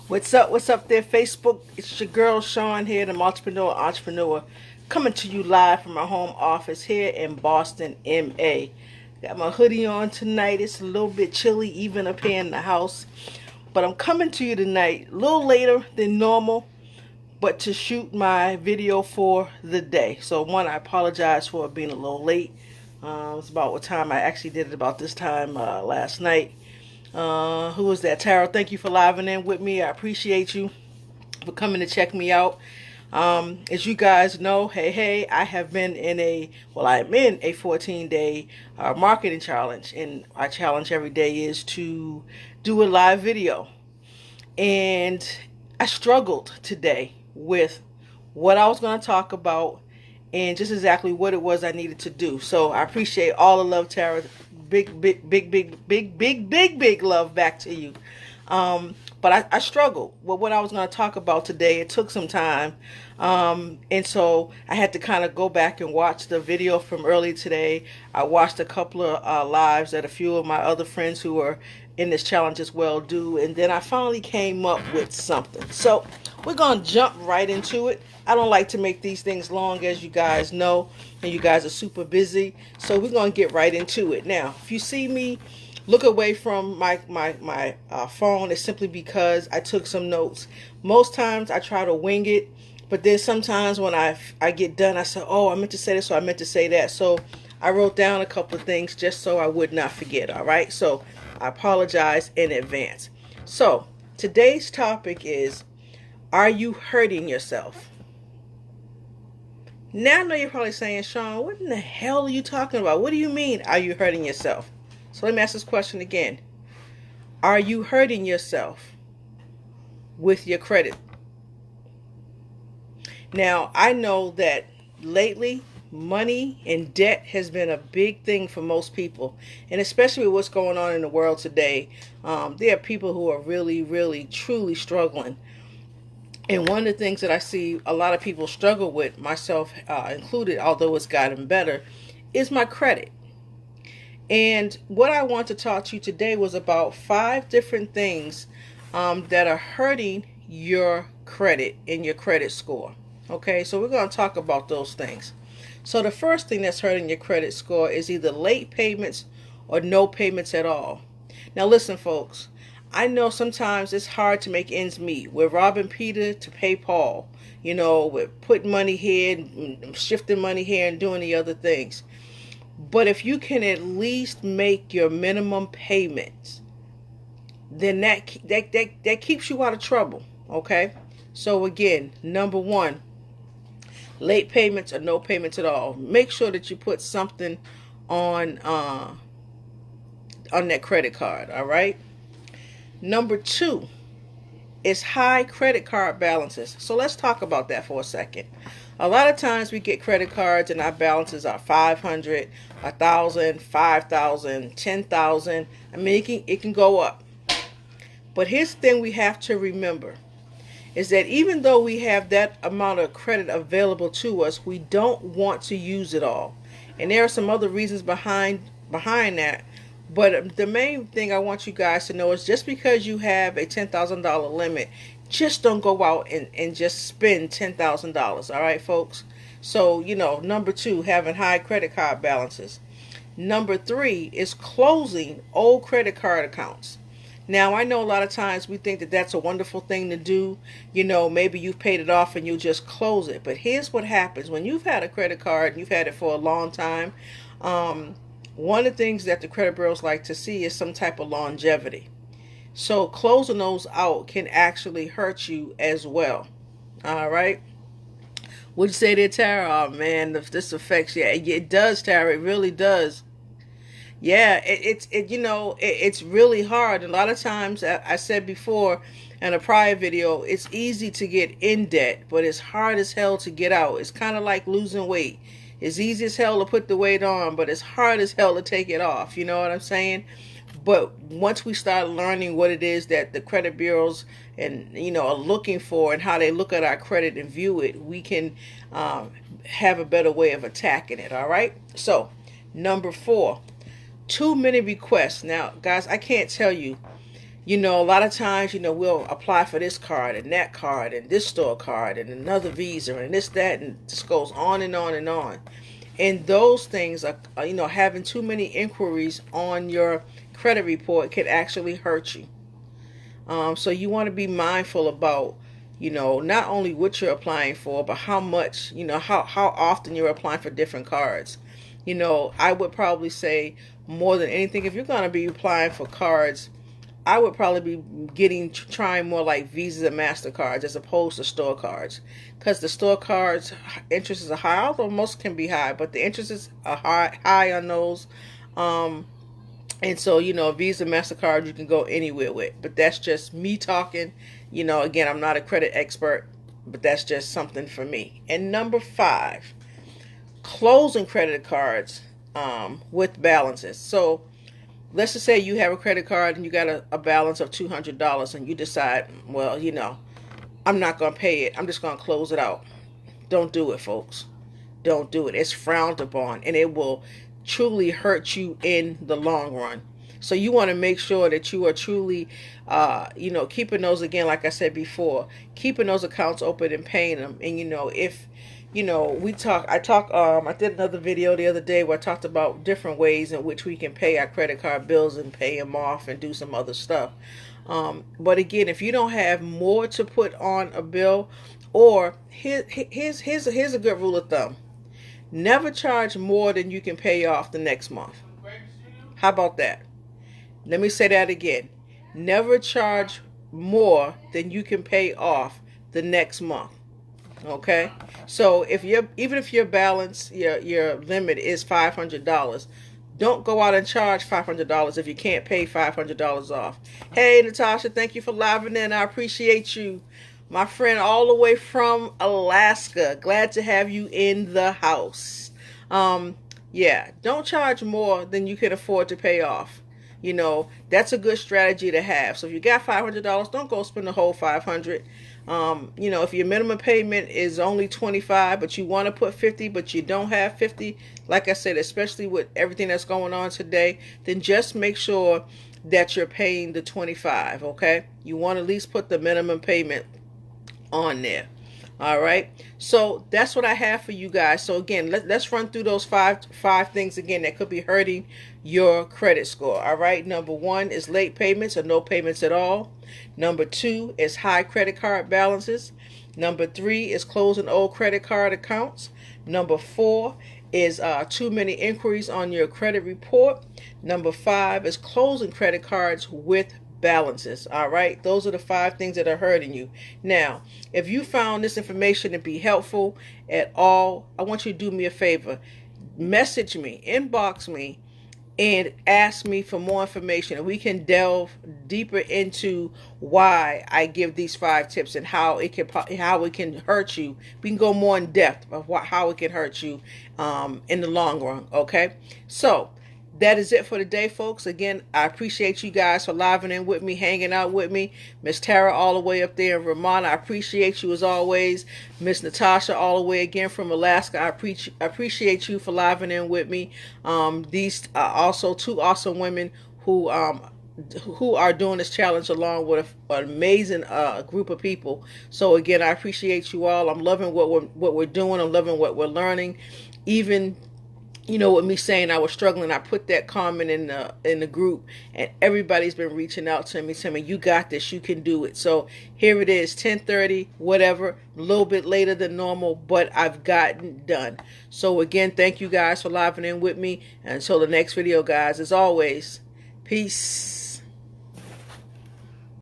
What's up there, Facebook? It's your girl Sean here, the entrepreneur, coming to you live from my home office here in Boston, MA. Got my hoodie on tonight. It's a little bit chilly even up here in the house. But I'm coming to you tonight a little later than normal, but to shoot my video for the day. So one, I apologize for being a little late. It's about what time I actually did it, about this time last night. Who was that? Tara, thank you for living in with me. I appreciate you for coming to check me out. As you guys know, hey, I have been I'm in a 14-day marketing challenge, and our challenge every day is to do a live video. And I struggled today with what I was going to talk about and just exactly what it was I needed to do. So I appreciate all the love, Tara. Big love back to you. But I struggled with what I was going to talk about today. It took some time. And so I had to kind of go back and watch the video from earlier today. I watched a couple of lives that a few of my other friends who are in this challenge as well do. And then I finally came up with something. So we're going to jump right into it. I don't like to make these things long, as you guys know, and you guys are super busy. So we're going to get right into it. Now, if you see me look away from my phone, it's simply because I took some notes. Most times I try to wing it, but then sometimes when I get done, I say, oh, I meant to say this, or I meant to say that. So I wrote down a couple of things just so I would not forget, all right? So I apologize in advance. So today's topic is, are you hurting yourself? Now I know you're probably saying, Sean, what in the hell are you talking about? What do you mean, are you hurting yourself? So let me ask this question again. Are you hurting yourself with your credit? Now, I know that lately, money and debt has been a big thing for most people. And especially with what's going on in the world today, there are people who are really, truly struggling. And one of the things that I see a lot of people struggle with, myself included, although it's gotten better, is my credit. And what I want to talk to you today was about 5 different things that are hurting your credit and your credit score. Okay, so we're going to talk about those things. So the first thing that's hurting your credit score is either late payments or no payments at all. Now listen, folks. I know sometimes it's hard to make ends meet. We're robbing Peter to pay Paul. You know, we're putting money here and shifting money here and doing the other things. But if you can at least make your minimum payments, then that keeps you out of trouble. Okay? So again, number 1, late payments or no payments at all. Make sure that you put something on that credit card. All right? Number 2 is high credit card balances. So let's talk about that for a second. A lot of times we get credit cards and our balances are $500, $1,000, $5,000, $10,000. I mean, it can go up. But here's the thing we have to remember is that even though we have that amount of credit available to us, we don't want to use it all. And there are some other reasons behind that. But the main thing I want you guys to know is just because you have a $10,000 limit, just don't go out and just spend $10,000. All right, folks? So, number 2, having high credit card balances. Number 3 is closing old credit card accounts. Now, I know a lot of times we think that that's a wonderful thing to do. Maybe you've paid it off and you'll just close it. But here's what happens. When you've had a credit card and you've had it for a long time, one of the things that the credit bureaus like to see is some type of longevity. So closing those out can actually hurt you as well. All right. What'd you say there, Tara? Oh, man, this affects you. Yeah, it does, Tara. It really does. Yeah, it's really hard. A lot of times, I said before in a prior video, it's easy to get in debt, but it's hard as hell to get out. It's kind of like losing weight. It's easy as hell to put the weight on, but it's hard as hell to take it off. You know what I'm saying? But once we start learning what it is that the credit bureaus and are looking for and how they look at our credit and view it, we can have a better way of attacking it. All right. So number 4, too many requests. Now, guys, I can't tell you A lot of times, we'll apply for this card and that card and this store card and another Visa and this, that, and just goes on and on and on. And those things are, having too many inquiries on your credit report can actually hurt you. So you want to be mindful about, not only what you're applying for, but how much, how often you're applying for different cards. I would probably say more than anything, if you're going to be applying for cards, I would probably be trying more like Visa and MasterCards as opposed to store cards. Because the store cards, interest are high, although most can be high, but the interest are high on those. And so, Visa, MasterCard, you can go anywhere with. But that's just me talking. Again, I'm not a credit expert, but that's just something for me. And number 5, closing credit cards with balances. So let's just say you have a credit card and you got a balance of $200 and you decide, well, I'm not going to pay it. I'm just going to close it out. Don't do it, folks. Don't do it. It's frowned upon, and it will truly hurt you in the long run. So you want to make sure that you are truly, keeping those, again, like I said before, keeping those accounts open and paying them. And, if, I did another video the other day where I talked about different ways in which we can pay our credit card bills and pay them off and do some other stuff. But again, if you don't have more to put on a bill, or here's a good rule of thumb. Never charge more than you can pay off the next month. How about that? Let me say that again. Never charge more than you can pay off the next month. Okay? So even if your balance, your limit is $500, don't go out and charge $500 if you can't pay $500 off. Hey, Natasha, thank you for living in. I appreciate you. My friend all the way from Alaska. Glad to have you in the house. Yeah, don't charge more than you can afford to pay off. That's a good strategy to have. So if you got $500, don't go spend the whole $500. If your minimum payment is only $25, but you want to put $50, but you don't have $50, like I said, especially with everything that's going on today, then just make sure that you're paying the $25, okay? You want to at least put the minimum payment on there. All right, so that's what I have for you guys. So again, let's run through those five things again that could be hurting your credit score. All right, number 1 is late payments or no payments at all. Number 2 is high credit card balances. Number 3 is closing old credit card accounts. Number 4 is too many inquiries on your credit report. Number 5 is closing credit cards with balances. All right, those are the 5 things that are hurting you. Now, if you found this information to be helpful at all, I want you to do me a favor. Message me, inbox me, and ask me for more information, and we can delve deeper into why I give these 5 tips and how it can hurt you. We can go more in depth of how it can hurt you in the long run. Okay, so that is it for today, folks. Again, I appreciate you guys for living in with me, hanging out with me. Miss Tara all the way up there in Vermont, I appreciate you as always. Miss Natasha all the way again from Alaska, I appreciate you for living in with me. These are also 2 awesome women who are doing this challenge along with an amazing group of people. So again, I appreciate you all. I'm loving what we're doing. I'm loving what we're learning. Even with me saying I was struggling, I put that comment in the group, and everybody's been reaching out to me, telling me, you got this, you can do it. So here it is, 10:30, whatever, a little bit later than normal, but I've gotten done. So again, thank you guys for living in with me. And until the next video, guys, as always, peace.